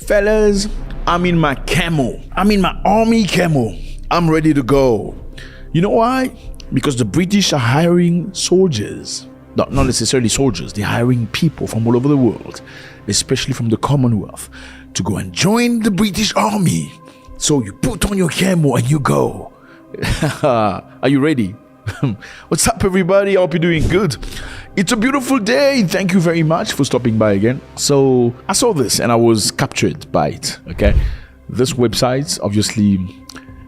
Fellas, I'm in my camo. I'm in my army camo. I'm ready to go. You know why? Because the British are hiring soldiers. Not necessarily soldiers, they're hiring people from all over the world, especially from the Commonwealth, to go and join the British Army. So you put on your camo and you go. Are you ready? What's up, everybody? I hope you're doing good. It's a beautiful day. Thank you very much for stopping by again. So I saw this and I was captured by it. Okay, this website's obviously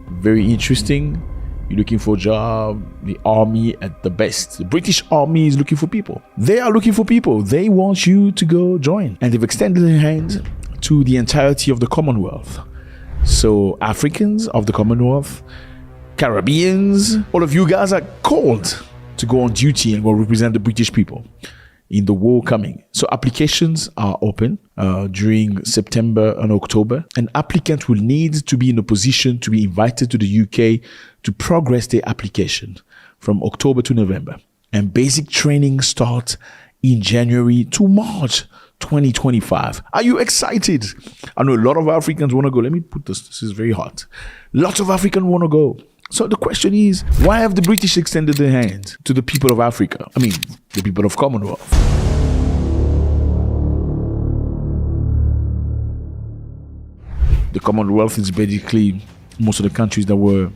very interesting. You're looking for a job, the army at the best. The British Army is looking for people. They are looking for people. They want you to go join. And they've extended their hand to the entirety of the Commonwealth. So Africans of the Commonwealth, Caribbeans, all of you guys are called to go on duty and go represent the British people in the war coming. So applications are open during September and October. An applicant will need to be in a position to be invited to the UK to progress their application from October to November. And basic training starts in January to March 2025. Are you excited? I know a lot of Africans want to go. Let me put this is very hot. Lots of Africans want to go. So the question is, why have the British extended their hand to the people of Africa? I mean, the people of Commonwealth. The Commonwealth is basically most of the countries that were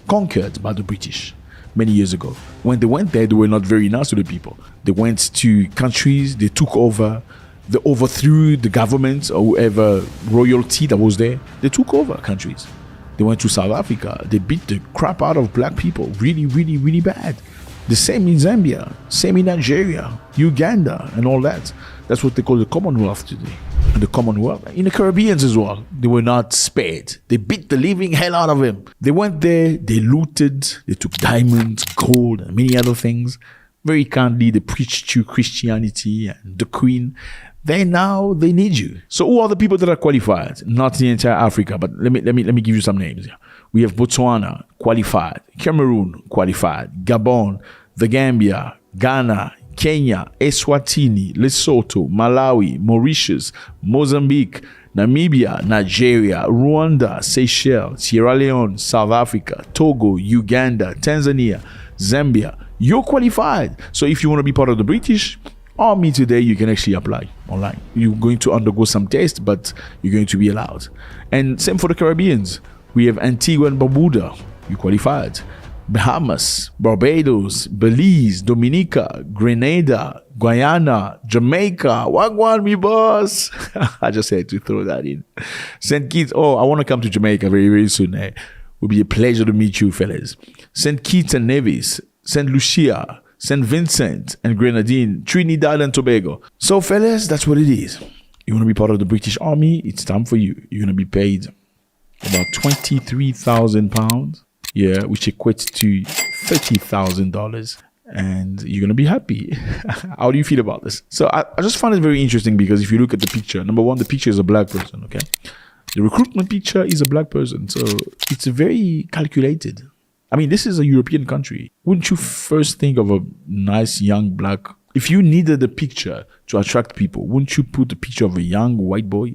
conquered by the British many years ago. When they went there, they were not very nice to the people. They went to countries, they took over, they overthrew the government or whoever royalty that was there. They took over countries. They went to South Africa. They beat the crap out of black people really, really, really bad. The same in Zambia, same in Nigeria, Uganda, and all that. That's what they call the Commonwealth today. And the Commonwealth, in the Caribbean as well, they were not spared. They beat the living hell out of them. They went there, they looted, they took diamonds, gold, and many other things. Very kindly, they preached to Christianity and the Queen. They need you. So who are the people that are qualified? Not the entire Africa, but let me give you some names. We have Botswana qualified, Cameroon qualified, Gabon, the Gambia, Ghana, Kenya, Eswatini, Lesotho, Malawi, Mauritius, Mozambique, Namibia, Nigeria, Rwanda, Seychelles, Sierra Leone, South Africa, Togo, Uganda, Tanzania, Zambia. You're qualified. So if you want to be part of the British Army today, you can actually apply online. You're going to undergo some tests, but you're going to be allowed. And same for the Caribbeans. We have Antigua and Barbuda. You qualified. Bahamas, Barbados, Belize, Dominica, Grenada, Guyana, Jamaica. Wagwan, me boss. I just had to throw that in. St. Kitts. Oh, I want to come to Jamaica very, very soon. It will be a pleasure to meet you, fellas. St. Kitts and Nevis, St. Lucia, St. Vincent and Grenadine, Trinidad and Tobago. So, fellas, that's what it is. You want to be part of the British Army? It's time for you. You're going to be paid about £23,000. Yeah, which equates to $30,000. And you're going to be happy. How do you feel about this? So I just find it very interesting because if you look at the picture, number one, the picture is a black person, okay? The recruitment picture is a black person. So it's very calculated. I mean, this is a European country. Wouldn't you first think of a nice young black? If you needed a picture to attract people, wouldn't you put a picture of a young white boy?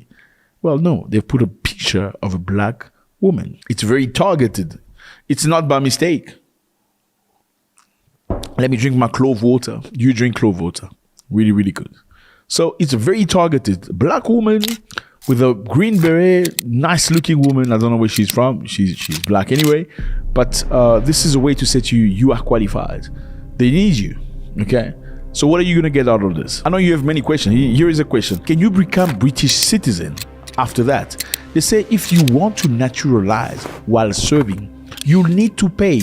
Well, no, they've put a picture of a black woman. It's very targeted. It's not by mistake. Let me drink my clove water. You drink clove water. Really, really good. So it's a very targeted. Black woman with a green beret, nice looking woman. I don't know where she's from. She's black anyway. But this is a way to say to you, you are qualified. They need you. Okay? So what are you going to get out of this? I know you have many questions. Here is a question. Can you become British citizen after that? They say if you want to naturalize while serving, you'll need to pay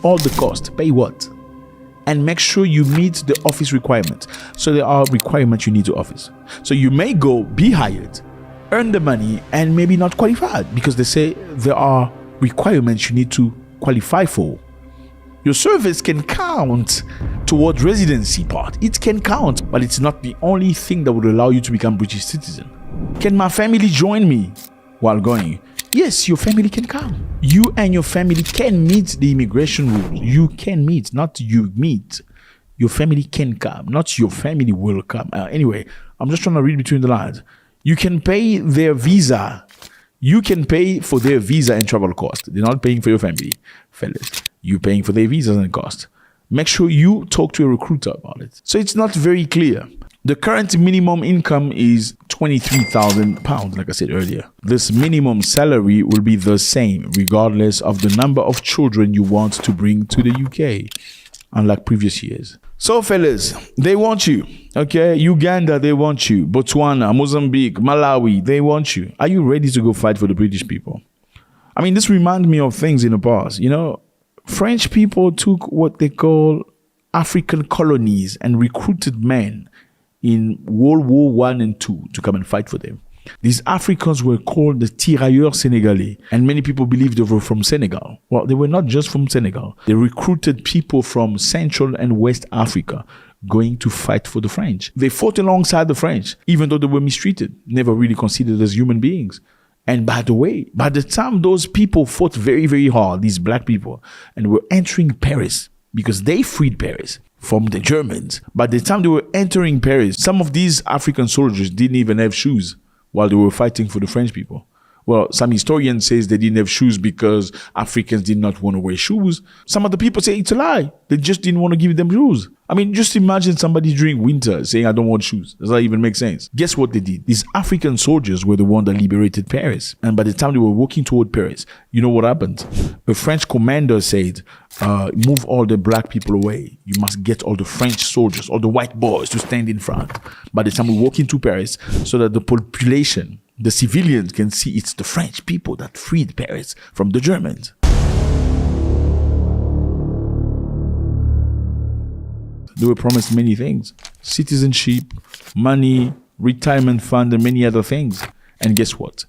all the cost. Pay what? And make sure you meet the office requirements. So there are requirements you need to office. So you may go be hired, earn the money, and maybe not qualified because they say there are requirements you need to qualify for. Your service can count towards residency part. It can count, but it's not the only thing that would allow you to become British citizen. Can my family join me while going? Yes, your family can come. You and your family can meet the immigration rules. You can meet, not you meet. Your family can come, not your family will come. Anyway, I'm just trying to read between the lines. You can pay their visa. You can pay for their visa and travel cost. They're not paying for your family, fellas. You're paying for their visas and cost. Make sure you talk to a recruiter about it. So it's not very clear. The current minimum income is £23,000, like I said earlier. This minimum salary will be the same regardless of the number of children you want to bring to the UK, unlike previous years. So fellas, they want you, okay? Uganda, they want you. Botswana, Mozambique, Malawi, they want you. Are you ready to go fight for the British people? I mean, this reminds me of things in the past. You know, French people took what they call African colonies and recruited men in World War I and II to come and fight for them. These Africans were called the tirailleurs sénégalais, and many people believed they were from Senegal. Well, they were not just from Senegal. They recruited people from Central and West Africa going to fight for the French. They fought alongside the French, even though they were mistreated, never really considered as human beings. And by the way, by the time those people fought very, very hard, these black people, and were entering Paris, because they freed Paris from the Germans, by the time they were entering Paris, some of these African soldiers didn't even have shoes while they were fighting for the French people. Well, some historians say they didn't have shoes because Africans did not want to wear shoes. Some other people say it's a lie. They just didn't want to give them shoes. I mean, just imagine somebody during winter saying, I don't want shoes. Does that even make sense? Guess what they did? These African soldiers were the one that liberated Paris. And by the time they were walking toward Paris, you know what happened? A French commander said, move all the black people away. You must get all the French soldiers, all the white boys to stand in front. By the time we walk into Paris, so that the population, the civilians can see it's the French people that freed Paris from the Germans. They were promised many things: citizenship, money, retirement fund, and many other things. And guess what?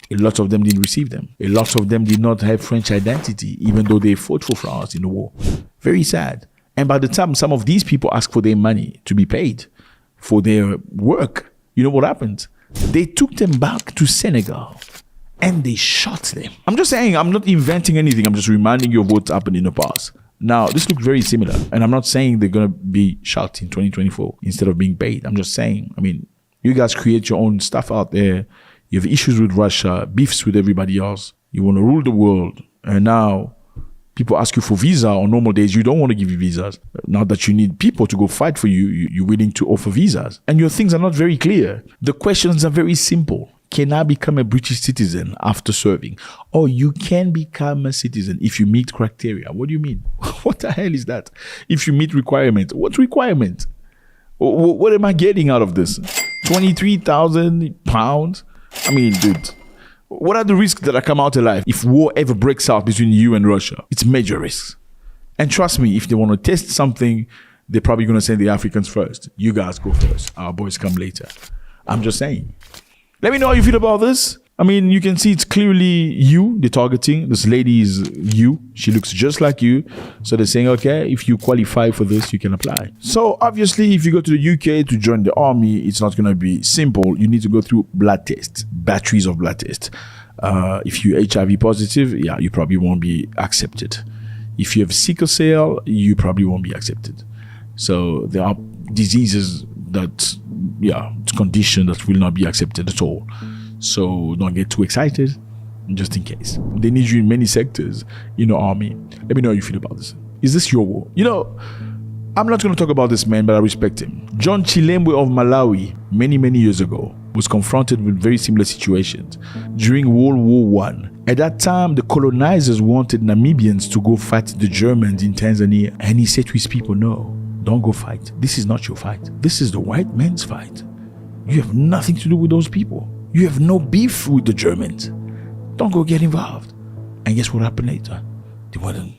A lot of them didn't receive them. A lot of them did not have French identity, even though they fought for France in the war. Very sad. And by the time some of these people asked for their money to be paid for their work, you know what happened? They took them back to Senegal and they shot them. I'm just saying, I'm not inventing anything. I'm just reminding you of what happened in the past. Now, this looks very similar. And I'm not saying they're going to be shot in 2024 instead of being paid. I'm just saying, I mean, you guys create your own stuff out there. You have issues with Russia, beefs with everybody else. You want to rule the world. And now people ask you for visa on normal days. You don't want to give you visas. Now that you need people to go fight for you, you're willing to offer visas. And your things are not very clear. The questions are very simple. Can I become a British citizen after serving? Or you can become a citizen if you meet criteria. What do you mean? What the hell is that? If you meet requirement, what requirement? What am I getting out of this? £23,000? I mean, dude, what are the risks that I come out alive if war ever breaks out between you and Russia? It's major risks. And trust me, if they want to test something, they're probably going to send the Africans first. You guys go first. Our boys come later. I'm just saying. Let me know how you feel about this. I mean, you can see it's clearly you, they're targeting. This lady is you. She looks just like you. So they're saying, okay, if you qualify for this, you can apply. So obviously, if you go to the UK to join the army, it's not going to be simple. You need to go through blood tests, batteries of blood tests. If you're HIV positive, yeah, you probably won't be accepted. If you have sickle cell, you probably won't be accepted. So there are diseases that, it's condition that will not be accepted at all. So don't get too excited, just in case. They need you in many sectors in the army. Let me know how you feel about this. Is this your war? You know, I'm not going to talk about this man, but I respect him. John Chilembwe of Malawi, many, many years ago, was confronted with very similar situations during World War I. At that time, the colonizers wanted Namibians to go fight the Germans in Tanzania. And he said to his people, no, don't go fight. This is not your fight. This is the white man's fight. You have nothing to do with those people. You have no beef with the Germans. Don't go get involved. And guess what happened later? They wouldn't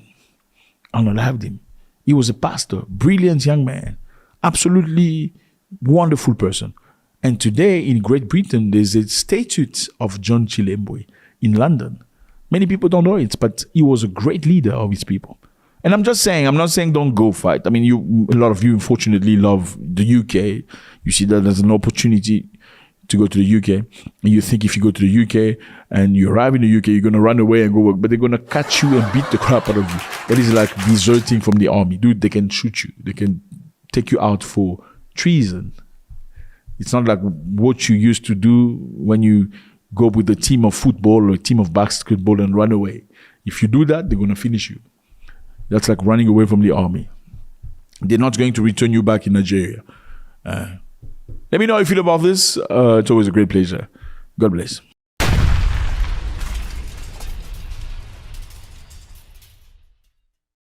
unalive him. He was a pastor, brilliant young man, absolutely wonderful person. And today in Great Britain, there's a statue of John Chilembwe in London. Many people don't know it, but he was a great leader of his people. And I'm not saying don't go fight. I mean, a lot of you, unfortunately, love the UK. You see that as an opportunity to go to the UK. And you think if you go to the UK and you arrive in the UK, you're going to run away and go work. But they're going to catch you and beat the crap out of you. That is like deserting from the army. Dude, they can shoot you. They can take you out for treason. It's not like what you used to do when you go with a team of football or a team of basketball and run away. If you do that, they're going to finish you. That's like running away from the army. They're not going to return you back in Nigeria. Let me know how you feel about this. It's always a great pleasure. God bless.